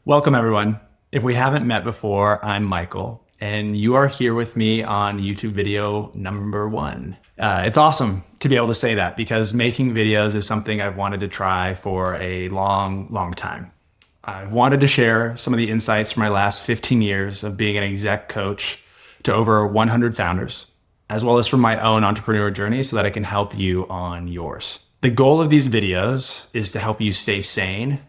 Welcome, everyone. If we haven't met before, I'm Michael, and you are here with me on YouTube video number 1. It's awesome to be able to say that because making videos is something I've wanted to try for a long time. I've wanted to share some of the insights from my last 15 years of being an exec coach to over 100 founders, as well as from my own entrepreneur journey so that I can help you on yours. The goal of these videos is to help you stay sane,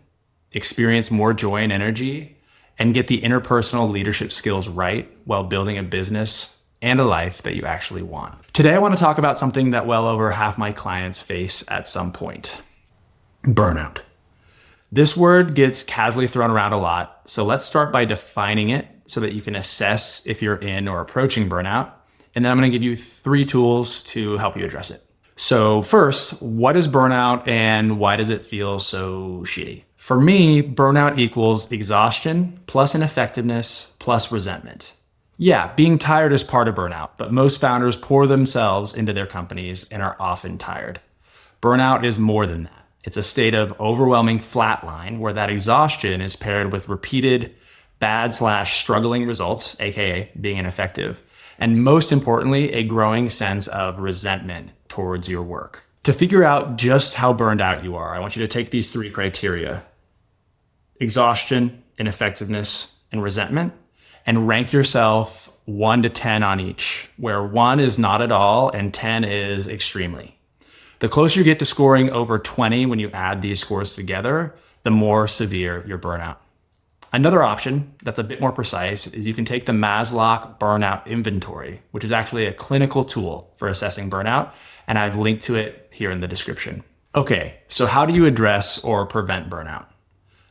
experience more joy and energy, and get the interpersonal leadership skills right while building a business and a life that you actually want. Today, I want to talk about something that well over half my clients face at some point: burnout. This word gets casually thrown around a lot, so let's start by defining it so that you can assess if you're in or approaching burnout. And then I'm going to give you 3 tools to help you address it. So first, what is burnout and why does it feel so shitty? For me, burnout equals exhaustion plus ineffectiveness plus resentment. Yeah, being tired is part of burnout, but most founders pour themselves into their companies and are often tired. Burnout is more than that. It's a state of overwhelming flatline where that exhaustion is paired with repeated bad/struggling results, aka being ineffective, and most importantly, a growing sense of resentment towards your work. To figure out just how burned out you are, I want you to take these 3 criteria: exhaustion, ineffectiveness, and resentment, and rank yourself 1 to 10 on each, where 1 is not at all and 10 is extremely. The closer you get to scoring over 20 when you add these scores together, the more severe your burnout. Another option that's a bit more precise is you can take the Maslach Burnout Inventory, which is actually a clinical tool for assessing burnout, and I've linked to it here in the description. Okay, so how do you address or prevent burnout?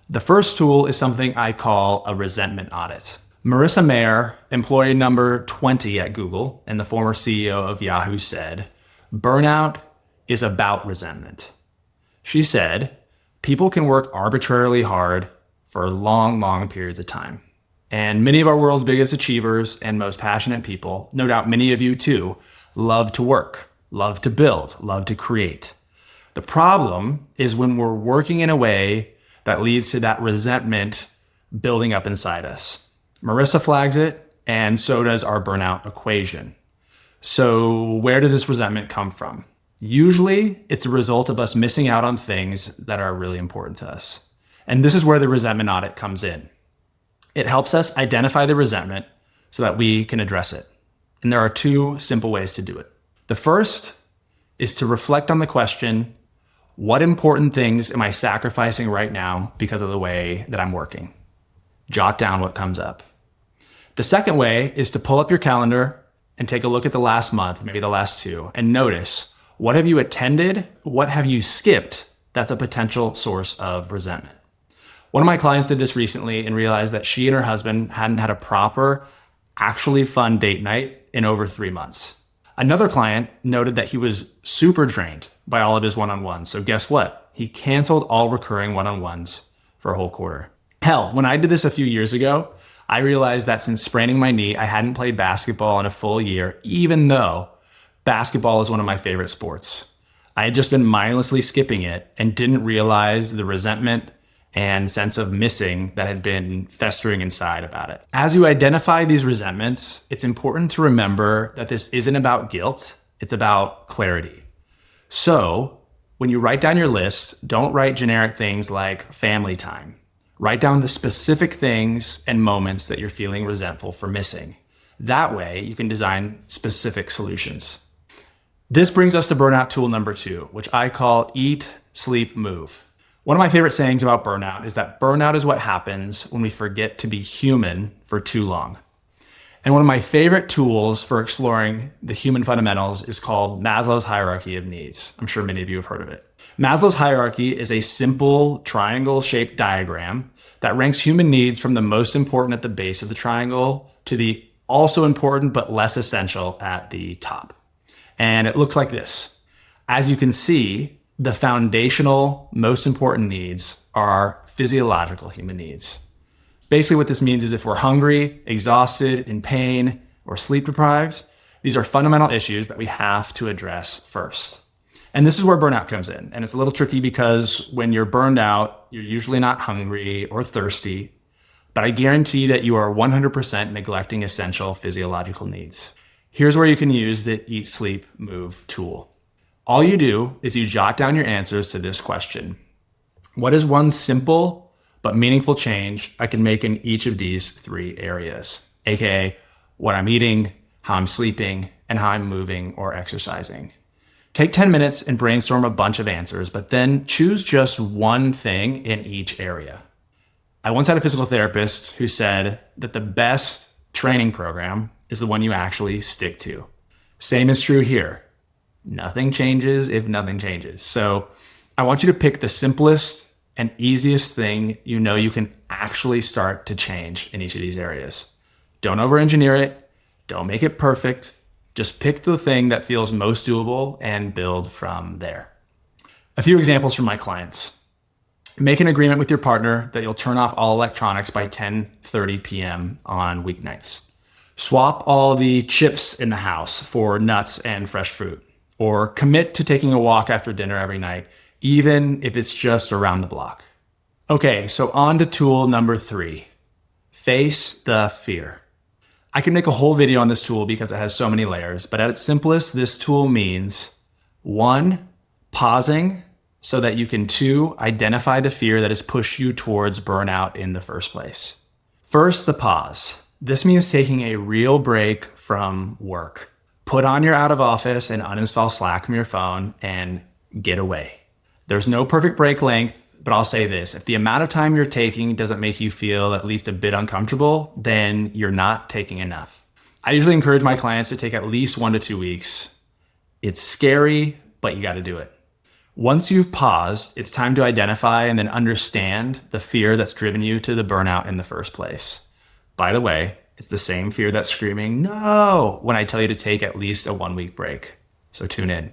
The first tool is something I call a resentment audit. Marissa Mayer, employee number 20 at Google and the former CEO of Yahoo, said, "Burnout is about resentment." She said, "People can work arbitrarily hard for long periods of time. And many of our world's biggest achievers and most passionate people, no doubt many of you too, love to work, love to build, love to create. The problem is when we're working in a way that leads to that resentment building up inside us." Marissa flags it, and so does our burnout equation. So where does this resentment come from? Usually, it's a result of us missing out on things that are really important to us. And this is where the resentment audit comes in. It helps us identify the resentment so that we can address it. And there are 2 simple ways to do it. The first is to reflect on the question, what important things am I sacrificing right now because of the way that I'm working? Jot down what comes up. The second way is to pull up your calendar and take a look at the last month, maybe the last 2, and notice, what have you attended? What have you skipped? That's a potential source of resentment. One of my clients did this recently and realized that she and her husband hadn't had a proper, actually fun date night in over 3 months. Another client noted that he was super drained by all of his one-on-ones. So guess what? He canceled all recurring one-on-ones for a whole quarter. Hell, when I did this a few years ago, I realized that since spraining my knee, I hadn't played basketball in a full year, even though basketball is one of my favorite sports. I had just been mindlessly skipping it and didn't realize the resentment and sense of missing that had been festering inside about it. As you identify these resentments, it's important to remember that this isn't about guilt, it's about clarity. So when you write down your list, don't write generic things like family time. Write down the specific things and moments that you're feeling resentful for missing. That way you can design specific solutions. This brings us to burnout tool number 2, which I call eat, sleep, move. One of my favorite sayings about burnout is that burnout is what happens when we forget to be human for too long. And one of my favorite tools for exploring the human fundamentals is called Maslow's hierarchy of needs. I'm sure many of you have heard of it. Maslow's hierarchy is a simple triangle-shaped diagram that ranks human needs from the most important at the base of the triangle to the also important but less essential at the top. And it looks like this. As you can see, the foundational, most important needs are physiological human needs. Basically what this means is if we're hungry, exhausted, in pain, or sleep deprived, these are fundamental issues that we have to address first. And this is where burnout comes in. And it's a little tricky because when you're burned out, you're usually not hungry or thirsty. but I guarantee that you are 100% neglecting essential physiological needs. Here's where you can use the Eat, Sleep, Move tool. All you do is you jot down your answers to this question. What is one simple but meaningful change I can make in each of these 3 areas? AKA what I'm eating, how I'm sleeping, and how I'm moving or exercising. Take 10 minutes and brainstorm a bunch of answers, but then choose just one thing in each area. I once had a physical therapist who said that the best training program is the one you actually stick to. Same is true here. Nothing changes if nothing changes. So I want you to pick the simplest and easiest thing you know you can actually start to change in each of these areas. Don't over-engineer it. Don't make it perfect. Just pick the thing that feels most doable and build from there. A few examples from my clients. Make an agreement with your partner that you'll turn off all electronics by 10:30 p.m. on weeknights. Swap all the chips in the house for nuts and fresh fruit. Or commit to taking a walk after dinner every night, even if it's just around the block. Okay, so on to tool number 3. Face the fear. I can make a whole video on this tool because it has so many layers, but at its simplest, this tool means 1, pausing so that you can 2, identify the fear that has pushed you towards burnout in the first place. First, the pause. This means taking a real break from work. Put on your out of office and uninstall Slack from your phone and get away. There's no perfect break length, but I'll say this. If the amount of time you're taking doesn't make you feel at least a bit uncomfortable, then you're not taking enough. I usually encourage my clients to take at least 1 to 2 weeks. It's scary, but you got to do it. Once you've paused, it's time to identify and then understand the fear that's driven you to the burnout in the first place. By the way, it's the same fear that's screaming, no, when I tell you to take at least a 1-week break. So tune in.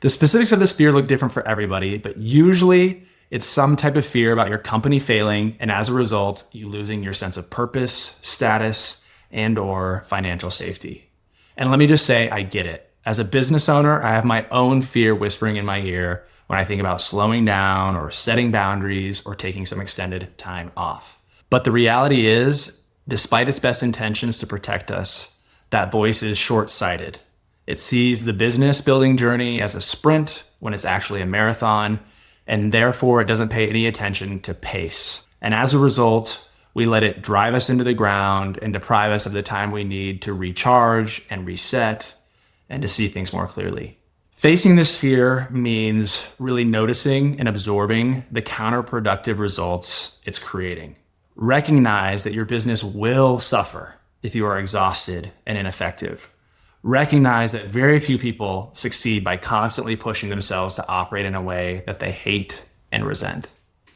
The specifics of this fear look different for everybody, but usually it's some type of fear about your company failing, and as a result, you losing your sense of purpose, status, and/or financial safety. And let me just say, I get it. As a business owner, I have my own fear whispering in my ear when I think about slowing down or setting boundaries or taking some extended time off. But the reality is, despite its best intentions to protect us, that voice is short-sighted. It sees the business building journey as a sprint when it's actually a marathon, and therefore it doesn't pay any attention to pace. And as a result, we let it drive us into the ground and deprive us of the time we need to recharge and reset and to see things more clearly. Facing this fear means really noticing and absorbing the counterproductive results it's creating. Recognize that your business will suffer if you are exhausted and ineffective. Recognize that very few people succeed by constantly pushing themselves to operate in a way that they hate and resent.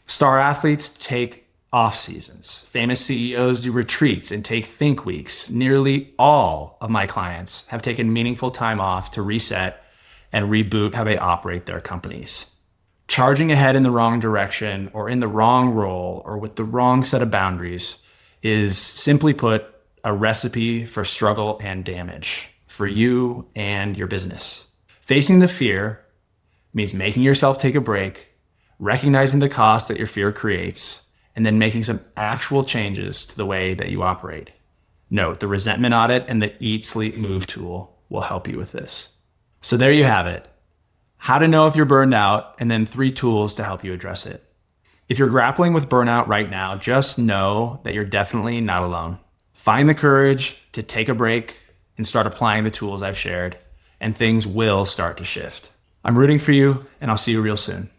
Star athletes take off seasons. Famous CEOs do retreats and take think weeks. Nearly all of my clients have taken meaningful time off to reset and reboot how they operate their companies. Charging ahead in the wrong direction or in the wrong role or with the wrong set of boundaries is, simply put, a recipe for struggle and damage for you and your business. Facing the fear means making yourself take a break, recognizing the cost that your fear creates, and then making some actual changes to the way that you operate. Note, the resentment audit and the Eat, Sleep, Move tool will help you with this. So there you have it. How to know if you're burned out, and then 3 tools to help you address it. If you're grappling with burnout right now, just know that you're definitely not alone. Find the courage to take a break and start applying the tools I've shared, and things will start to shift. I'm rooting for you, and I'll see you real soon.